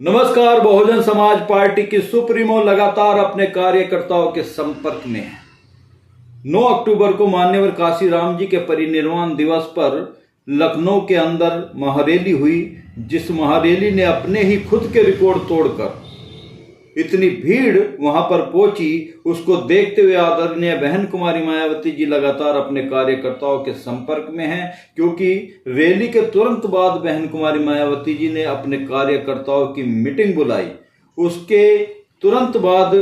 नमस्कार। बहुजन समाज पार्टी की सुप्रीमो लगातार अपने कार्यकर्ताओं के संपर्क में है। 9 अक्टूबर को मान्यवर काशीराम जी के परिनिर्वाण दिवस पर लखनऊ के अंदर महारैली हुई, जिस महारैली ने अपने ही खुद के रिकॉर्ड तोड़कर इतनी भीड़ वहां पर पहुंची, उसको देखते हुए आदरणीय बहन कुमारी मायावती जी लगातार अपने कार्यकर्ताओं के संपर्क में हैं, क्योंकि रैली के तुरंत बाद बहन कुमारी मायावती जी ने अपने कार्यकर्ताओं की मीटिंग बुलाई। उसके तुरंत बाद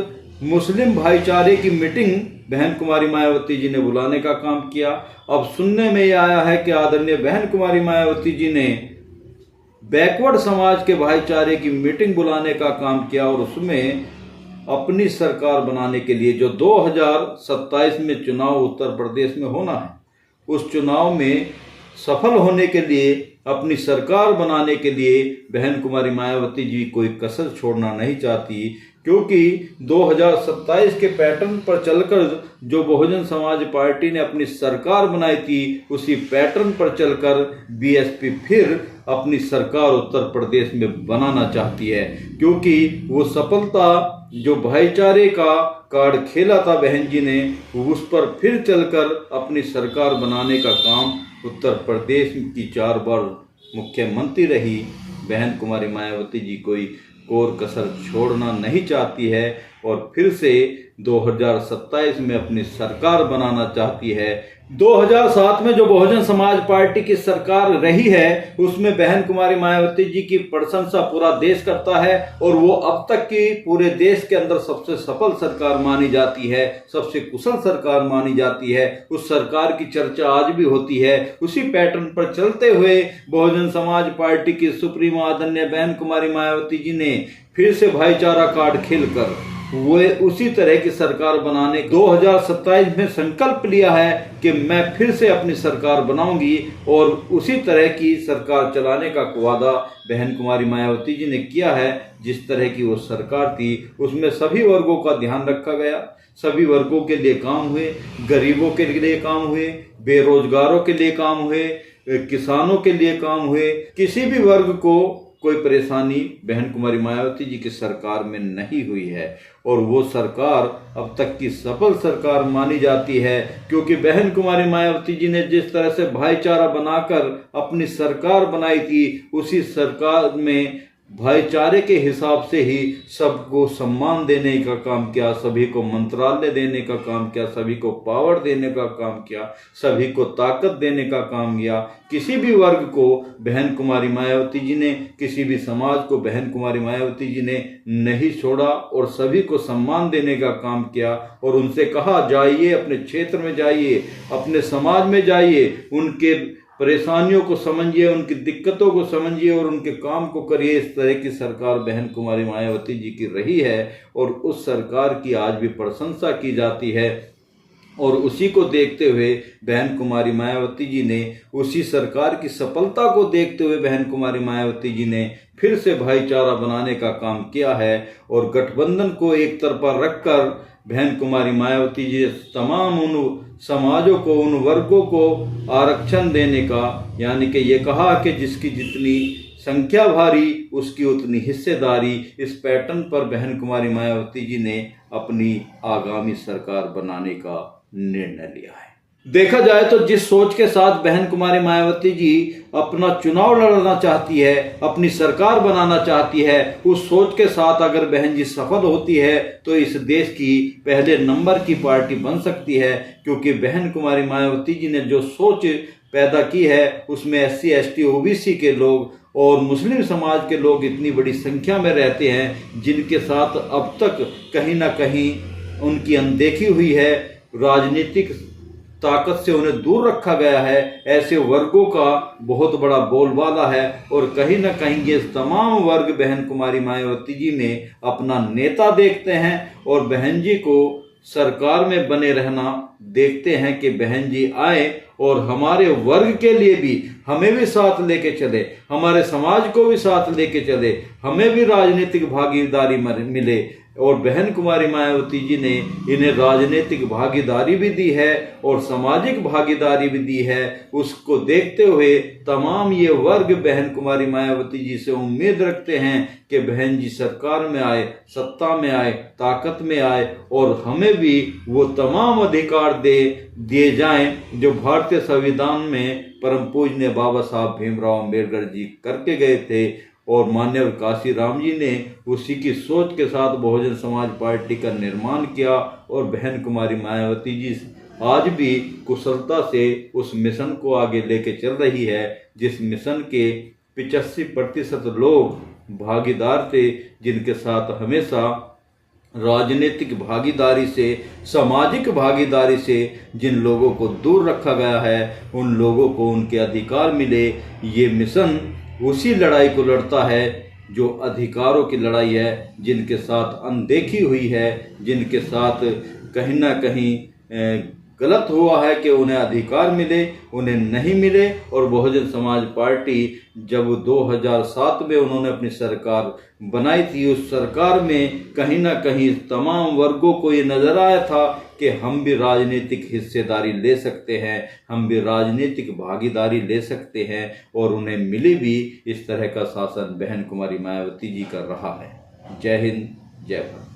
मुस्लिम भाईचारे की मीटिंग बहन कुमारी मायावती जी ने बुलाने का काम किया। अब सुनने में यह आया है कि आदरणीय बहन कुमारी मायावती जी ने बैकवर्ड समाज के भाईचारे की मीटिंग बुलाने का काम किया और उसमें अपनी सरकार बनाने के लिए जो 2027 में चुनाव उत्तर प्रदेश में होना है, उस चुनाव में सफल होने के लिए, अपनी सरकार बनाने के लिए बहन कुमारी मायावती जी कोई कसर छोड़ना नहीं चाहती, क्योंकि 2027 के पैटर्न पर चलकर जो बहुजन समाज पार्टी ने अपनी सरकार बनाई थी, उसी पैटर्न पर चलकर बीएसपी फिर अपनी सरकार उत्तर प्रदेश में बनाना चाहती है। क्योंकि वो सफलता जो भाईचारे का कार्ड खेला था बहन जी ने, उस पर फिर चलकर अपनी सरकार बनाने का काम उत्तर प्रदेश की 4 बार मुख्यमंत्री रही बहन कुमारी मायावती जी कोई कोर कसर छोड़ना नहीं चाहती है और फिर से 2027 में अपनी सरकार बनाना चाहती है। 2007 में जो बहुजन समाज पार्टी की सरकार रही है, उसमें बहन कुमारी मायावती जी की प्रशंसा पूरा देश करता है और वो अब तक की पूरे देश के अंदर सबसे सफल सरकार मानी जाती है, सबसे कुशल सरकार मानी जाती है। उस सरकार की चर्चा आज भी होती है। उसी पैटर्न पर चलते हुए बहुजन समाज पार्टी की सुप्रीमो आदरणीय बहन कुमारी मायावती जी ने फिर से भाईचारा कार्ड खेलकर वो उसी तरह की सरकार बनाने 2027 में संकल्प लिया है कि मैं फिर से अपनी सरकार बनाऊंगी और उसी तरह की सरकार चलाने का वादा बहन कुमारी मायावती जी ने किया है। जिस तरह की वो सरकार थी, उसमें सभी वर्गों का ध्यान रखा गया, सभी वर्गों के लिए काम हुए, गरीबों के लिए काम हुए, बेरोजगारों के लिए काम हुए, किसानों के लिए काम हुए। किसी भी वर्ग को कोई परेशानी बहन कुमारी मायावती जी की सरकार में नहीं हुई है और वो सरकार अब तक की सफल सरकार मानी जाती है, क्योंकि बहन कुमारी मायावती जी ने जिस तरह से भाईचारा बनाकर अपनी सरकार बनाई थी, उसी सरकार में भाईचारे के हिसाब से ही सबको सम्मान देने का काम किया, सभी को मंत्रालय देने का काम किया, सभी को पावर देने का काम किया, सभी को ताकत देने का काम किया। किसी भी वर्ग को बहन कुमारी मायावती जी ने, किसी भी समाज को बहन कुमारी मायावती जी ने नहीं छोड़ा और सभी को सम्मान देने का काम किया और उनसे कहा, जाइए अपने क्षेत्र में जाइए, अपने समाज में जाइए, उनके परेशानियों को समझिए, उनकी दिक्कतों को समझिए और उनके काम को करिए। इस तरह की सरकार बहन कुमारी मायावती जी की रही है और उस सरकार की आज भी प्रशंसा की जाती है और उसी को देखते हुए बहन कुमारी मायावती जी ने, उसी सरकार की सफलता को देखते हुए बहन कुमारी मायावती जी ने फिर से भाईचारा बनाने का काम किया है और गठबंधन को एक तरफा रखकर बहन कुमारी मायावती जी तमाम उन समाजों को, उन वर्गों को आरक्षण देने का, यानी कि ये कहा कि जिसकी जितनी संख्या भारी उसकी उतनी हिस्सेदारी, इस पैटर्न पर बहन कुमारी मायावती जी ने अपनी आगामी सरकार बनाने का निर्णय लिया है। देखा जाए तो जिस सोच के साथ बहन कुमारी मायावती जी अपना चुनाव लड़ना चाहती है, अपनी सरकार बनाना चाहती है, उस सोच के साथ अगर बहन जी सफल होती है तो इस देश की पहले नंबर की पार्टी बन सकती है। क्योंकि बहन कुमारी मायावती जी ने जो सोच पैदा की है, उसमें SC ST OBC के लोग और मुस्लिम समाज के लोग इतनी बड़ी संख्या में रहते हैं, जिनके साथ अब तक कहीं ना कहीं उनकी अनदेखी हुई है, राजनीतिक ताकत से उन्हें दूर रखा गया है। ऐसे वर्गों का बहुत बड़ा बोलबाला है और कहीं ना कहीं ये तमाम वर्ग बहन कुमारी मायावती जी में अपना नेता देखते हैं और बहन जी को सरकार में बने रहना देखते हैं कि बहन जी आए और हमारे वर्ग के लिए भी हमें भी साथ लेके चले, हमारे समाज को भी साथ लेके चले, हमें भी राजनीतिक भागीदारी मिले। और बहन कुमारी मायावती जी ने इन्हें राजनीतिक भागीदारी भी दी है और सामाजिक भागीदारी भी दी है। उसको देखते हुए तमाम ये वर्ग बहन कुमारी मायावती जी से उम्मीद रखते हैं कि बहन जी सरकार में आए, सत्ता में आए, ताकत में आए और हमें भी वो तमाम अधिकार दिए जाएं जो भारतीय संविधान में परम पूज्य बाबा साहब भीमराव अम्बेडकर जी करके गए थे। और माननीय काशी राम जी ने उसी की सोच के साथ बहुजन समाज पार्टी का निर्माण किया और बहन कुमारी मायावती जी आज भी कुशलता से उस मिशन को आगे लेके चल रही है, जिस मिशन के 85% लोग भागीदार थे, जिनके साथ हमेशा राजनीतिक भागीदारी से, सामाजिक भागीदारी से जिन लोगों को दूर रखा गया है, उन लोगों को उनके अधिकार मिले। ये मिशन उसी लड़ाई को लड़ता है जो अधिकारों की लड़ाई है, जिनके साथ अनदेखी हुई है, जिनके साथ कहीं ना कहीं गलत हुआ है कि उन्हें अधिकार मिले, उन्हें नहीं मिले। और बहुजन समाज पार्टी जब 2007 में उन्होंने अपनी सरकार बनाई थी, उस सरकार में कहीं ना कहीं तमाम वर्गों को ये नजर आया था कि हम भी राजनीतिक हिस्सेदारी ले सकते हैं, हम भी राजनीतिक भागीदारी ले सकते हैं, और उन्हें मिली भी। इस तरह का शासन बहन कुमारी मायावती जी कर रहा है। जय हिंद, जय भारत।